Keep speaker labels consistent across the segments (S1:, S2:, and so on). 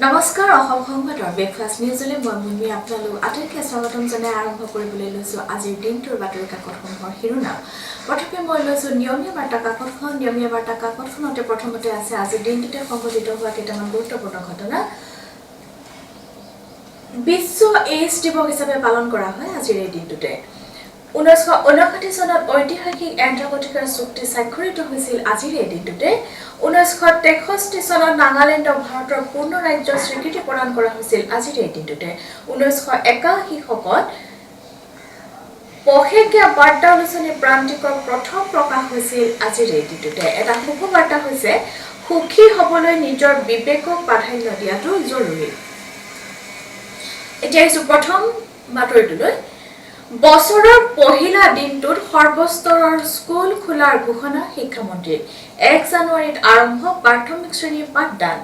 S1: নমস্কাৰ অসম সংবাদৰ ব্ৰেকফাষ্ট নিউজলৈ মই মুন্মি আপোনালোক আটাইতকৈ স্বাগতম জনাই আৰম্ভ কৰিবলৈ লৈছোঁ আজিৰ দিনটোৰ বাতৰি কাকতসমূহৰ শিৰোনাম। প্ৰথমে মই লৈছোঁ নিয়মীয়া বাৰ্তা কাকতখন। নিয়মীয়া বাৰ্তা কাকতখনতে প্ৰথমতে আছে আজিৰ দিনটোতে সংঘটিত হোৱা কেইটামান গুৰুত্বপূৰ্ণ ঘটনা। বিশ্ব এইডছ দিৱস হিচাপে পালন কৰা হয় আজিৰ এই দিনটোতে। 1959 চনত ঐতিহাসিক এণ্টাৰ্কটিকাৰ চুক্তি স্বাক্ষৰিত হৈছিল আজিৰ এই দিনটোতে। 1963 চনত নাগালেণ্ডক ভাৰতৰ পূৰ্ণ ৰাজ্যৰ স্বীকৃতি প্ৰদান কৰা হৈছিল আজিৰ এই দিনটোতে। 1981 শকত পষেকীয়া বাৰ্তা আলোচনী প্ৰান্তিকৰ প্ৰথম প্ৰকাশ হৈছিল আজিৰ এই দিনটোতে। এটা সুখবাৰ্তা হৈছে সুখী হ'বলৈ নিজৰ বিবেকক প্ৰাধান্য দিয়াটো জৰুৰী। এতিয়া আহিছোঁ প্ৰথম বাতৰিটোলৈ। বছৰৰ পহিলা দিনটোত সৰ্বস্তৰৰ স্কুল খোলাৰ ঘোষণা শিক্ষামন্ত্ৰীৰ। 1 জানুৱাৰীত আৰম্ভ প্ৰাথমিক শ্ৰেণীৰ পাঠদান।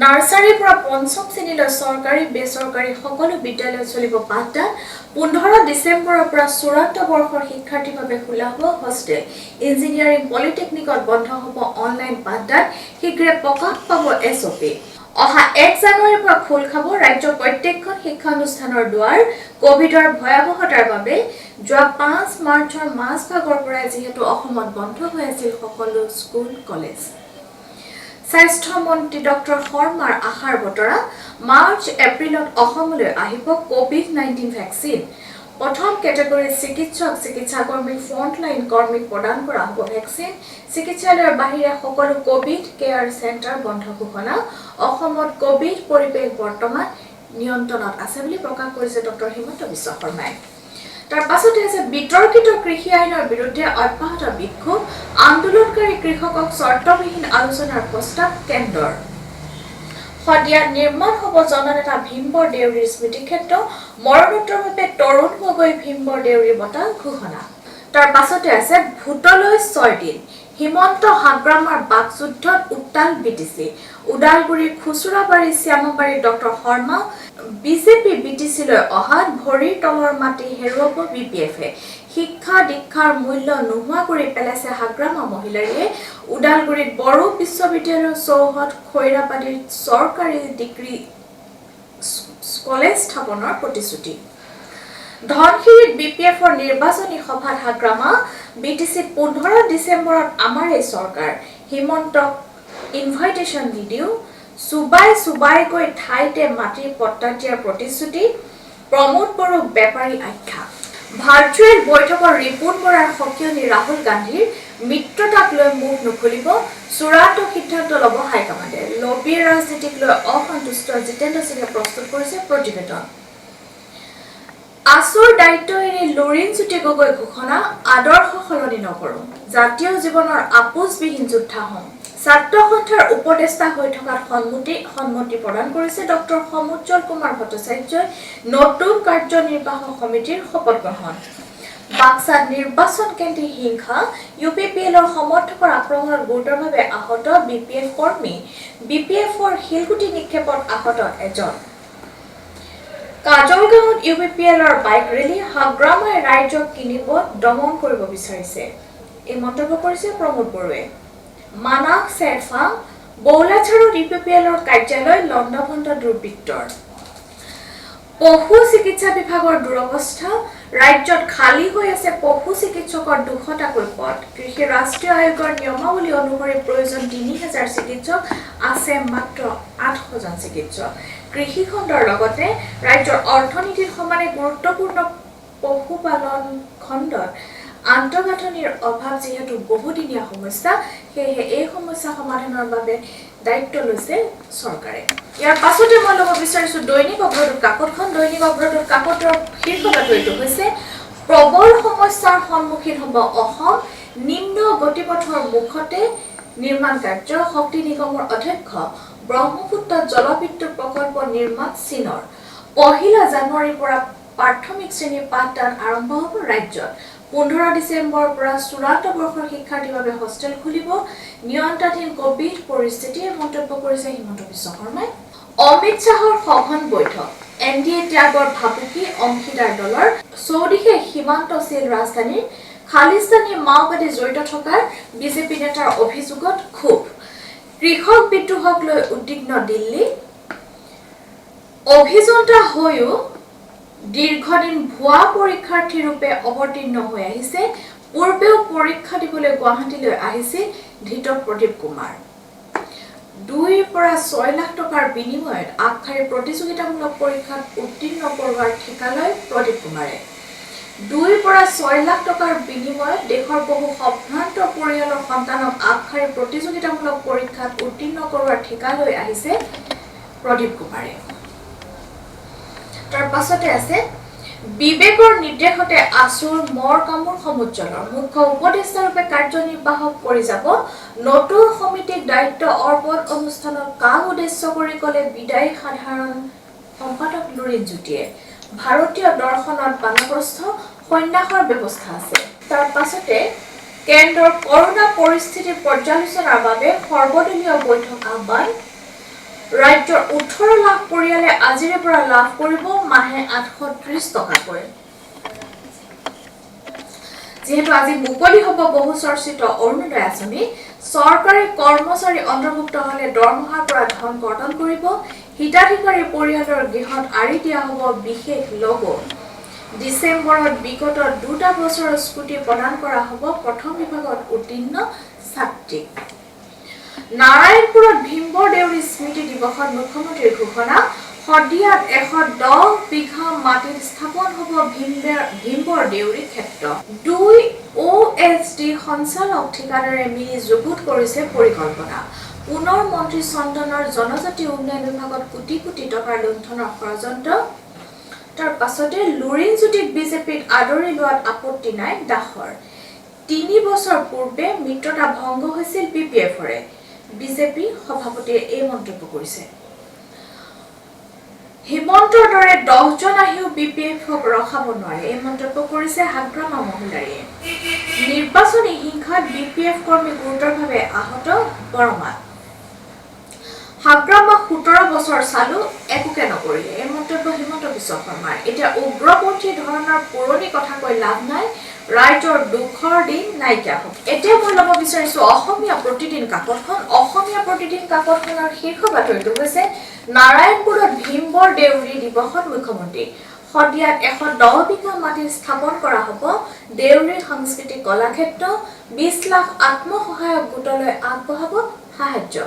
S1: নাৰ্চাৰীৰ পৰা পঞ্চম শ্ৰেণীলৈ চৰকাৰী বেচৰকাৰী সকলো বিদ্যালয়ত চলিব পাঠদান। 15 ডিচেম্বৰৰ পৰা চূড়ান্ত বৰ্ষৰ শিক্ষাৰ্থীৰ বাবে খোলা হ'ব হোষ্টেল। ইঞ্জিনিয়াৰিং পলিটেকনিকত বন্ধ হ'ব অনলাইন পাঠদান। শীঘ্ৰে প্ৰকাশ পাব SOP। অহা 1 জানুৱাৰীৰ পৰা খোল খাব ৰাজ্যৰ প্ৰত্যেকখন শিক্ষানুষ্ঠানৰ দুৱাৰ। কোভিডৰ ভয়াৱহতাৰ বাবে যোৱা 5 মাৰ্চৰ মাজভাগৰ পৰাই যিহেতু অসমত বন্ধ হৈ আছিল সকলো স্কুল কলেজ। স্বাস্থ্য মন্ত্ৰী ডক্টৰ শৰ্মাৰ আশাৰ বতৰা, মাৰ্চ এপ্ৰিলত অসমলৈ আহিব কোভিড-19 ভেকচিন। প্ৰথম কেটেগৰীৰ চিকিৎসাকৰ্মী ফ্ৰণ্টলাইন কৰ্মীক প্ৰদান কৰা হ'ব ভেকচিন। চিকিৎসালয়ৰ বাহিৰে সকলো কোভিড কেয়াৰ চেণ্টাৰ বন্ধ ঘোষণা। অসমত কোভিড পৰিৱেশ বৰ্তমান নিয়ন্ত্ৰণত আছে বুলি প্ৰকাশ কৰিছে ডক্টৰ হিমন্ত বিশ্ব শৰ্মাই। তাৰ পাছতে আছে বিতৰ্কিত কৃষি আইনৰ বিৰুদ্ধে অব্যাহত বিক্ষোভ। আন্দোলনকাৰী কৃষকক চৰ্তবিহীন আলোচনাৰ প্ৰস্তাৱ কেন্দ্ৰৰ। শদিয়াত নিৰ্মাণ হ'ব জননেতা ভীমবৰ দেউৰীৰ স্মৃতিক্ষেত্ৰ। মৰণোত্তৰভাৱে তৰুণ গগৈ ভীমবৰ দেউৰীৰ বঁটা ঘোষণা। তাৰ পাছতে আছে ভোটলৈ 6 দিন। হিমন্ত হাগ্ৰামাৰ বাকযুদ্ধত উত্তাল BTC। ওদালগুৰিৰ খুচুৰাবাৰী শ্যামাবাৰীৰ ডক্টৰ শৰ্মা। বিজেপি BTCলৈ অহাত ভৰিৰ তলৰ মাটি হেৰুৱাব BPF-এ। শিক্ষা দীক্ষাৰ মূল্য নোহোৱা কৰি পেলাইছে হাগ্ৰামা মহিলাৰীয়ে। ওদালগুৰিত বড়ো বিশ্ববিদ্যালয়ৰ চৌহদ খৈৰাবাদীত চৰকাৰী ডিগ্ৰী কলেজ স্থাপনৰ প্ৰতিশ্ৰুতি। ধনশিৰিত BPF-ৰ নিৰ্বাচনী সভাত হাগ্ৰামা। BTC-ত 15 ডিচেম্বৰত আমাৰ এই চৰকাৰ। হিমন্তক ইনভাইটেশ্যন নিদিওঁ। চুবাই ঠাইতে মাটিৰ পট্টা দিয়াৰ প্ৰতিশ্ৰুতি। প্ৰমোদ বড়োক বেপাৰী আখ্যা। ভাৰ্চুৱেল বৈঠকৰ ৰিপুণ বৰাৰ সকিয়নি ৰাহুল গান্ধীৰ। মিত্ৰতাক লৈ মুখ নুখুলিব। চূড়ান্ত সিদ্ধান্ত ল'ব হাইকমাণ্ডে। লবিৰ ৰাজনীতিক লৈ অসন্তুষ্ট জিতেন্দ্ৰ সিঙে প্ৰস্তুত কৰিছে প্ৰতিবেদন। আছুৰ দায়িত্ব এৰি লুৰিণজ্যোতি গগৈ ঘোষণা, আদৰ্শ সলনি নকৰোঁ। জাতীয় জীৱনৰ আপোচবিহীন যোদ্ধা হ'ম। ছাত্ৰ সন্থাৰ উপদেষ্টা হৈ থকাত সন্মতি প্ৰদান কৰিছে ডক্টৰ সমুজ্জ্বল কুমাৰ ভট্টাচাৰ্যই। নতুন কাৰ্যনিৰ্বাহক সমিতিৰ শপত গ্ৰহণ। বাক্সাত নিৰ্বাচনকেন্দ্ৰী হিংসা। UPPL-ৰ সমৰ্থকৰ আক্ৰমণত গুৰুতৰভাৱে আহত BPF কৰ্মী। BPF-ৰ শিলগুটি নিক্ষেপত আহত এজন। কাজলগাঁৱত UPPL-ৰ বাইক ৰেলী। হাগ্ৰামাই ৰাইজক কিনিব দমন কৰিব বিচাৰিছে। এই মন্তব্য কৰিছে প্ৰমোদ বড়োৱে। মানাক চেৰফা। বৌলাঝাৰত UPPL-ৰ কাৰ্যালয় লণ্ডভণ্ড দুৰ্বৃত্তৰ। পশু চিকিৎসা বিভাগৰ দুৰৱস্থা। ৰাজ্যত খালী হৈ আছে পশু চিকিৎসকৰ 200টাকৈ পদ। কৃষি ৰাষ্ট্ৰীয় আয়োগৰ নিয়মাৱলী অনুসৰি প্ৰয়োজন 3000 চিকিৎসক, আছে মাত্ৰ 800জন চিকিৎসক। কৃষি খণ্ডৰ লগতে ৰাজ্যৰ অৰ্থনীতিৰ সমানে গুৰুত্বপূৰ্ণ পশুপালন খণ্ডত আন্তঃগাঁথনিৰ অভাৱ যিহেতু বহুদিনীয়া সমস্যা, সেয়েহে এই সমস্যা সমাধানৰ বাবে দায়িত্ব লৈছে চৰকাৰে। ইয়াৰ পাছতে মই ল'ব বিচাৰিছোঁ দৈনিক অগ্ৰদূত কাকতখন। দৈনিক অগ্ৰদূত কাকতৰ শীৰ্ষ বাতৰিটো হৈছে প্ৰবল সমস্যাৰ সন্মুখীন হ'ব অসম। নিম্ন গতিপথৰ মুখতে নিৰ্মাণ কাৰ্য। শক্তি নিগমৰ অধ্যক্ষ। ব্ৰহ্মপুত্ৰত জলবিদ্যুৎ প্ৰকল্প নিৰ্মাণ চীনৰ। 1 জানুৱাৰীৰ পৰা প্ৰাথমিক শ্ৰেণীৰ পাঠদান আৰম্ভ হ'ব ৰাজ্যত। 15 ডিচেম্বৰৰ পৰা চূড়ান্ত বৰ্ষৰ শিক্ষাৰ্থীৰ বাবে হোষ্টেল খুলিব। নিয়ন্ত্ৰণাধীন কোভিড পৰিস্থিতি, মন্তব্য কৰিছে হিমন্ত বিশ্ব শৰ্মাই। অমিত শ্বাহৰ সঘন বৈঠক। NDA ত্যাগৰ ভাবুকি অংশীদাৰ দলৰ। চৌদিশে সীমান্তশীল ৰাজধানীৰ। খালিস্তানী মাওবাদী জড়িত থকাৰ বিজেপি নেতাৰ অভিযোগত ক্ষোভ। কৃষক বিদ্ৰোহক লৈ উদ্বিগ্ন দিল্লী। অভিযন্তা হৈও দীৰ্ঘদিন ভুৱা পৰীক্ষাৰ্থী ৰূপে অৱতীৰ্ণ হৈ আহিছে। পূৰ্বেও পৰীক্ষা দিবলৈ গুৱাহাটীলৈ আহিছিল ধৃত প্ৰদীপ কুমাৰ। 2 পৰা 6 লাখ টকাৰ বিনিময়ত আগশাৰী প্ৰতিযোগিতামূলক পৰীক্ষাত উত্তীৰ্ণ কৰোৱাৰ ঠিকা লয় প্ৰদীপ কুমাৰে। 2 পৰা 6 লাখ টকাৰ বিনিময়ত দেশৰ বহু সম্ভ্ৰান্ত পৰিয়ালৰ সন্তানক আগশাৰী প্ৰতিযোগিতামূলক পৰীক্ষাত উত্তীৰ্ণ কৰোৱাৰ ঠিকা লৈ আহিছে প্ৰদীপ কুমাৰে। তাৰ পাছতে আছে বিবেকৰ নিৰ্দেশতে আছুৰ মৰ কামুৰ সমুজ্জ্বলৰ মুখ্য উপদেষ্টাৰূপে কাৰ্যনিৰ্বাহক কৰি যাব নতুন সমিতিক দায়িত্ব অৰ্পণ অনুষ্ঠানত কাক উদ্দেশ্য কৰি ক'লে বিদায়ী সাধাৰণ সম্পাদক লুৰিণ জ্যোতিয়ে। ভাৰতীয় দৰ্শনত বানগ্ৰস্ত সন্ন্যাসৰ ব্যৱস্থা আছে। তাৰ পাছতে কেন্দ্ৰৰ কৰোনা পৰিস্থিতি পৰ্যালোচনাৰ বাবে সৰ্বদলীয় বৈঠক আহ্বান। ৰাজ্যৰ 18 লাখ পৰিয়ালে আজিৰে পৰা লাভ কৰিব মাহে 830 টকাকৈ। যিহেতু আজি মুকলি হ'ব বহু চৰ্চিত অৰুণোদয় আঁচনি, চৰকাৰী কৰ্মচাৰী অন্তৰ্ভুক্ত হ'লে দৰমহাৰ পৰা ধন কৰ্তন কৰিব। হিতাধিকাৰী পৰিয়ালৰ গৃহত আঁৰি দিয়া হ'ব বিশেষ লগো। ডিচেম্বৰত বিগত 2 বছৰৰ স্কুটি প্ৰদান কৰা হ'ব প্ৰথম বিভাগত উত্তীৰ্ণ ছাত্ৰীক। নাৰায়ণপুৰত ভীমবৰ দেউৰী স্মৃতি দিৱসত মুখ্যমন্ত্ৰীৰ ঘোষণা। শদিয়াত 110 বিঘা মাটিত স্থাপন হ'ব ভীমবৰ দেউৰী ক্ষেত্ৰ। 2 OSD সঞ্চালক ঠিকাদাৰে মিলি যুগুত কৰিছে পৰিকল্পনা। পুনৰ মন্ত্ৰী চন্দনৰ জনজাতি উন্নয়ন বিভাগত কোটি কোটি টকাৰ লুণ্ঠনৰ ষড়যন্ত্ৰ। তাৰ পাছতে লুৰিণ জ্যোতিক বিজেপিত আদৰি লোৱাত আপত্তি নাই দাসৰ। 3 বছৰ পূৰ্বে মিত্ৰতা ভংগ হৈছিল BPFৰে। বিজেপি সভাপতিয়ে এই মন্তব্য কৰিছে। হিমন্তৰ দৰে 10 জন আহিও BPFক ৰখাব নোৱাৰে, এই মন্তব্য কৰিছে হাগ্ৰামা মহিলাৰীয়ে। নিৰ্বাচনী হিংসাত BPF কৰ্মী গুৰুতৰভাৱে আহত বৰমাত। হাগ্ৰামা 17 বছৰ চালু একোকে নকৰিলে, এই মন্তব্য হিমন্ত বিশ্ব শৰ্মাৰ। এতিয়া উগ্ৰপন্থী ধৰণৰ পুৰণি কথা কৈ লাভ নাই, ৰাইজৰ দুখৰ দিন নাইকিয়া হ'ব। এতিয়া মই ল'ব বিচাৰিছো অসমীয়া প্ৰতিদিন কাকতখন। অসমীয়া প্ৰতিদিন কাকতখনৰ শীৰ্ষ বাতৰিটো হৈছে নাৰায়ণপুৰত ভীমবৰ দেউৰী দিৱসত মুখ্যমন্ত্ৰী। শদিয়াত 110 বিঘা মাটিত স্থাপন কৰা হ'ব দেউৰী সাংস্কৃতিক কলাক্ষেত্ৰ। 20 লাখ আত্মসহায়ক গোটলৈ আগবঢ়াব সাহায্য।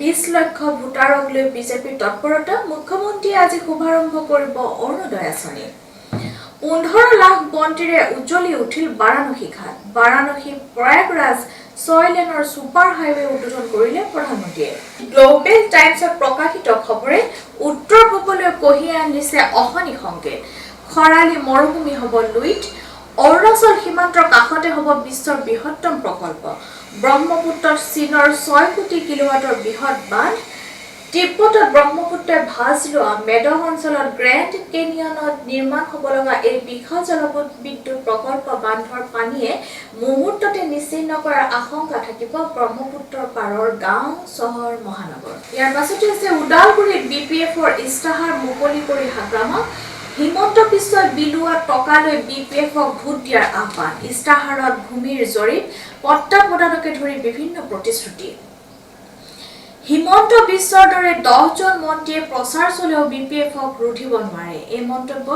S1: 20 লক্ষ ভোটাৰক লৈ বিজেপিৰ তৎপৰতা। মুখ্যমন্ত্ৰীয়ে আজি শুভাৰম্ভ কৰিব অৰুণোদয় আঁচনি। 15 লাখ বন্তিৰে উজ্বলি উঠিল বাৰাণসী ঘাট। বাৰাণসী প্ৰয়াগৰাজ 6 লেনৰ ছুপাৰ হাইৱে উদ্বোধন কৰিলে প্ৰধানমন্ত্ৰীয়ে। গ্ল'বেল টাইমছত প্ৰকাশিত খবৰে উত্তৰ পূবলৈ কঢ়িয়াই আনিছে অশনি সংকেত। খৰালি মৰুভূমি হ'ব লুইত। অৰুণাচল সীমান্তৰ কাষতে হ'ব বিশ্বৰ বৃহত্তম প্ৰকল্প। ব্ৰহ্মপুত্ৰত চীনৰ 6 কোটি কিলোৱাটৰ বৃহৎ বান্ধ। তিব্বতত ব্ৰহ্মপুত্ৰই ভাঁজ লোৱা মেডক অঞ্চলত গ্ৰেণ্ড কেনিয়নত নিৰ্মাণ হ'ব লগা এই বিশাল জলবিদ্যুৎ প্ৰকল্প বান্ধৰ পানীয়ে মুহূৰ্ততে নিশ্চিহ্ন কৰাৰ আশংকা থাকিব ব্ৰহ্মপুত্ৰৰ পাৰৰ গাঁও, চহৰ, মহানগৰ। ইয়াৰ পাছতে আছে ওদালগুৰিত BPFৰ ইস্তাহাৰ মুকলি কৰি হাগ্ৰামা। হিমন্ত বিশ্বই বিলোৱা টকালৈ BPFক ভোট দিয়াৰ আহ্বান। ইস্তাহাৰত ভূমিৰ জৰীপ, পট্টা প্ৰদানকে ধৰি বিভিন্ন প্ৰতিশ্ৰুতি। হিমন্ত বিশ্বৰ দৰে 10 জন মন্ত্ৰীয়ে প্ৰচাৰ চলেও BPFক ৰুধিব নোৱাৰে, এই মন্তব্য।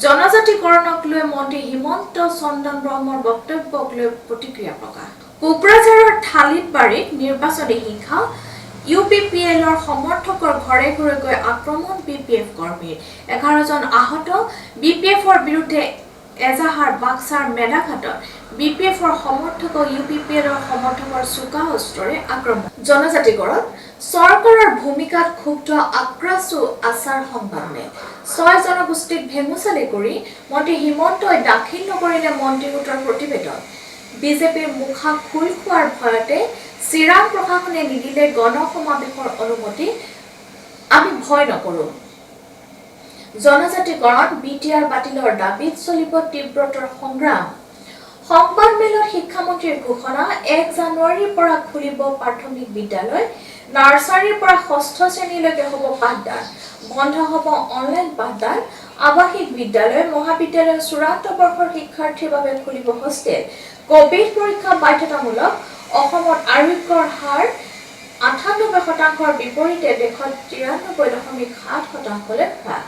S1: জনজাতিকৰণক লৈ মন্ত্ৰী হিমন্ত চন্দন ব্ৰহ্মৰ বক্তব্যক লৈ প্ৰতিক্ৰিয়া প্ৰকাশ। কোকৰাঝাৰৰ থালিতবাৰীত নিৰ্বাচনী হিংসা। UPPLৰ সমৰ্থকৰ ঘৰে ঘৰে গৈ আক্ৰমণ BPF কৰ্মীৰ। 11 জন আহত। BPFৰ বিৰুদ্ধে এজাহাৰ বাক্সাৰ মেলাঘাটত BPFৰ সমৰ্থকক UPPLৰ সমৰ্থকৰ চোকা অস্ত্ৰৰে আক্ৰমণ। জনজাতিকৰণ চৰকাৰৰ ভূমিকাত ক্ষুব্ধ আক্ৰাছু আচাৰ সংবাদমে। 6 জনগোষ্ঠীক ভেঙুচালি কৰি মন্ত্ৰী হিমন্তই দাখিল নকৰিলে মন্ত্ৰী গোটৰ প্ৰতিবেদন। বিজেপিৰ মুখা খোল খোৱাৰ ভয়তে চিৰাং প্ৰশাসনে নিদিলে গণসমাৱেশৰ অনুমতি। আমি ভয় নকৰো। জনজাতিকৰণ BTR বাতিলৰ দাবীত চলিব তীব্ৰতৰ সংগ্ৰাম। সংবাদমেলত শিক্ষামন্ত্ৰীৰ ঘোষণা। 1 জানুৱাৰীৰ পৰা খুলিব প্ৰাথমিক বিদ্যালয়। নাৰ্চাৰীৰ পৰা 6ষ্ঠ শ্ৰেণীলৈকে হ'ব পাঠদান। বন্ধ হ'ব অনলাইন পাঠদান। আৱাসিক বিদ্যালয়, মহাবিদ্যালয়ৰ চূড়ান্ত বৰ্ষৰ শিক্ষাৰ্থীৰ বাবে খুলিব হোষ্টেল। কোভিড পৰীক্ষা বাধ্যতামূলক। অসমত আৰোগ্যৰ হাৰ 98% বিপৰীতে দেশত 93.7%লৈ হ্ৰাস।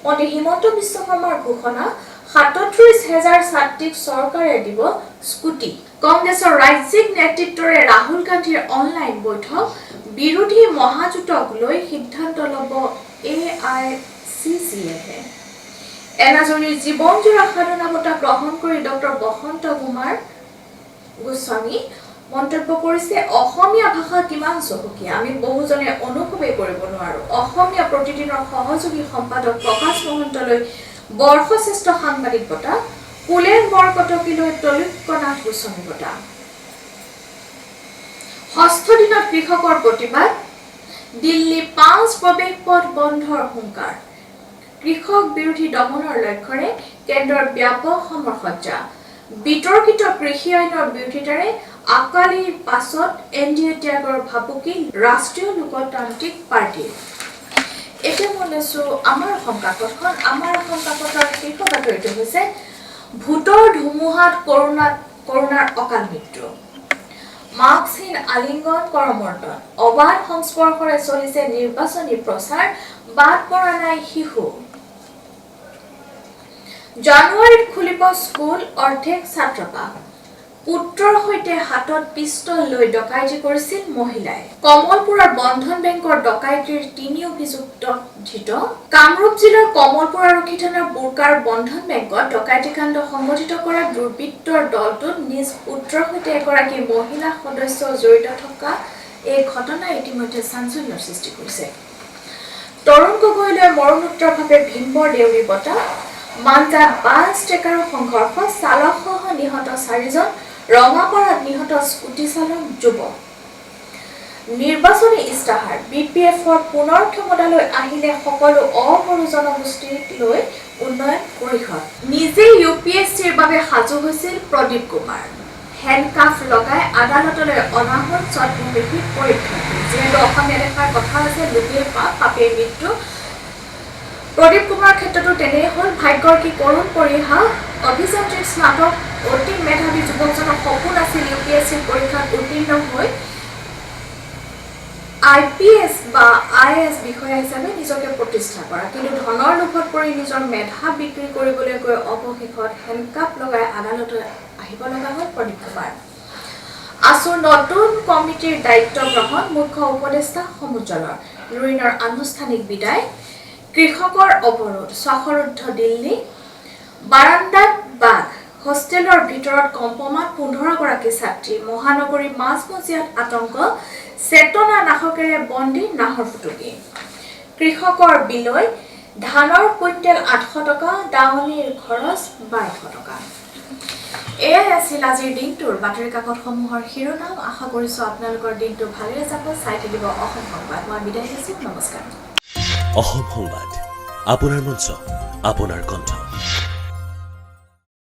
S1: মন্ত্ৰী হিমন্ত বিশ্ব শৰ্মাৰ ঘোষণা 37,000 ছাত্ৰীক চৰকাৰে দিব স্কুটি। কংগ্ৰেছৰ ৰাজ্যিক নেতৃত্বৰে ৰাহুল গান্ধীৰ অনলাইন বৈঠক বিৰোধী মহাজোঁটক লৈ সিদ্ধান্ত ল'ব AICCয়ে। এনাজৰীৰ জীৱনজোৰা সাধনা বঁটা গ্ৰহণ কৰি ডক্টৰ বসন্ত কুমাৰ গোস্বামী মন্তব্য কৰিছে, অসমীয়া ভাষা কিমান চহকীয়া আমি বহুজনে অনুভৱেই কৰিব নোৱাৰো। অসমীয়া প্ৰতিদিনৰ সহযোগী সম্পাদক প্ৰকাশ মহন্তলৈ বৰ্ষশ্ৰেষ্ঠ সাংবাদিক বঁটা, কুলেন বৰকটকীলৈ ত্ৰৈলোক্যনাথ গোস্বামী বঁটা। ষষ্ঠ দিনত কৃষকৰ প্ৰতিবাদ, দিল্লী 5 প্ৰৱেশ পথ বন্ধৰ হুংকাৰ। কৃষক বিৰোধী দমনৰ লক্ষ্যৰে কেন্দ্ৰৰ ব্যাপক সমৰসজ্জা। বিতৰ্কিত কৃষি আইনৰ বিৰোধিতাৰে আকালিৰ পাছত NDA ত্যাগৰ ভাবুকি ৰাষ্ট্ৰীয় লোকতান্ত্ৰিক পাৰ্টিৰ। এতিয়া মই লৈছোঁ আমাৰ অসম কাকতখন। আমাৰ অসম কাকতৰ শীৰ্ষ বাতৰিটো হৈছে ভোটৰ ধুমুহাত কৰোণাৰ অকাল মৃত্যু। মাস্কহীন আলিংগন কৰমৰ্দন। অবাধ সংস্পৰ্শৰে চলিছে নিৰ্বাচনী প্ৰচাৰ, বাদ পৰা নাই শিশু। জানুৱাৰীত খুলিব স্কুল, অৰ্ধেক ছাত্ৰপাঠ। পুত্ৰৰ সৈতে হাতত পিষ্টল লৈ ডকাইতি কৰিছিল মহিলাই। কমলপুৰৰ বন্ধন বেংকৰ ডকাইতিৰ 3 অভিযুক্ত ধৃত। কামৰূপ জিলাৰ কমলপুৰ আৰক্ষী থানাৰ বুৰকাৰ বন্ধন বেংকত ডকাইতি কাণ্ড সংঘটিত কৰা দুৰ্বৃত্তৰ দলটোত নিজ পুত্ৰৰ সৈতে এগৰাকী মহিলা সদস্য জড়িত থকা এই ঘটনাই ইতিমধ্যে চাঞ্চল্যৰ সৃষ্টি কৰিছে। তৰুণ গগৈলৈ মৰণোত্তৰভাৱে ভীমবৰ দেউৰী বঁটা। মাঞ্জাত বাছ ট্ৰেকাৰৰ সংঘৰ্ষ, চালকসহ নিহত 4 জন। ৰঙাপাৰাত নিহত স্কুটি চালক যুৱক। নিৰ্বাচনী ইস্তাহাৰ, BPFৰ পুনৰ ক্ষমতালৈ আহিলে সকলো অসৰু জনগোষ্ঠীক লৈ উন্নয়ন পৰিষদ। নিজে UPSCৰ বাবে সাজু হৈছিল প্ৰদীপ কুমাৰ। হেণ্ডকাফ লগাই আদালতলৈ অনা হ'ল ছদ্মবেশী পৰীক্ষাৰ্থী। যিহেতু অসমীয়া দেখাৰ কথা আছে, লোকে পাপ পাপে মৃত্যু। প্ৰদীপ কুমাৰৰ ক্ষেত্ৰতো তেনেই হ'ল। ভাগ্যৰ কি কৰুণ পৰিহাস। অভিযান্ত্ৰিক স্নাতক অতি মেধাৱী যুৱকজনৰ সপোন আছিল UPSC পৰীক্ষাত উত্তীৰ্ণ হৈ IPS বা IAS বিষয়া হিচাপে নিজকে প্ৰতিষ্ঠা কৰা। কিন্তু ধনৰ লোভত পৰি নিজৰ মেধা বিক্ৰী কৰিবলৈ গৈ অৱশেষত হেণ্ডকাফ লগাই আদালতলৈ আহিব লগা হ'ল প্ৰদীপ কুমাৰ। আছুৰ নতুন কমিটিৰ দায়িত্ব গ্ৰহণ, মুখ্য উপদেষ্টা সমুজ্জ্বলৰ। ৰুইনৰ আনুষ্ঠানিক বিদায়। কৃষকৰ অৱৰোধ, শ্বাসৰুদ্ধ দিল্লী। বাৰাণ্ডাত বাঘ, হোষ্টেলৰ ভিতৰত কম্পমান 15 গৰাকী ছাত্ৰী। মহানগৰীৰ মাজমজিয়াত আতংক, চেতনা নাশকেৰে বন্দী নাহৰ ফুটুকী। কৃষকৰ বিলৈ, ধানৰ কুইণ্টেল 800 টকা, দাৱনীৰ খৰচ 1200 টকা। এয়াই আছিল আজিৰ দিনটোৰ বাতৰি কাকতসমূহৰ শিৰোনাম। আশা কৰিছোঁ আপোনালোকৰ দিনটো ভালেৰে যাব। চাই থাকিব অসম সংবাদ। মই বিদায় লৈছোঁ, নমস্কাৰ।
S2: অসম সংবাদ, আপোনাৰ মঞ্চ, আপোনাৰ কণ্ঠ।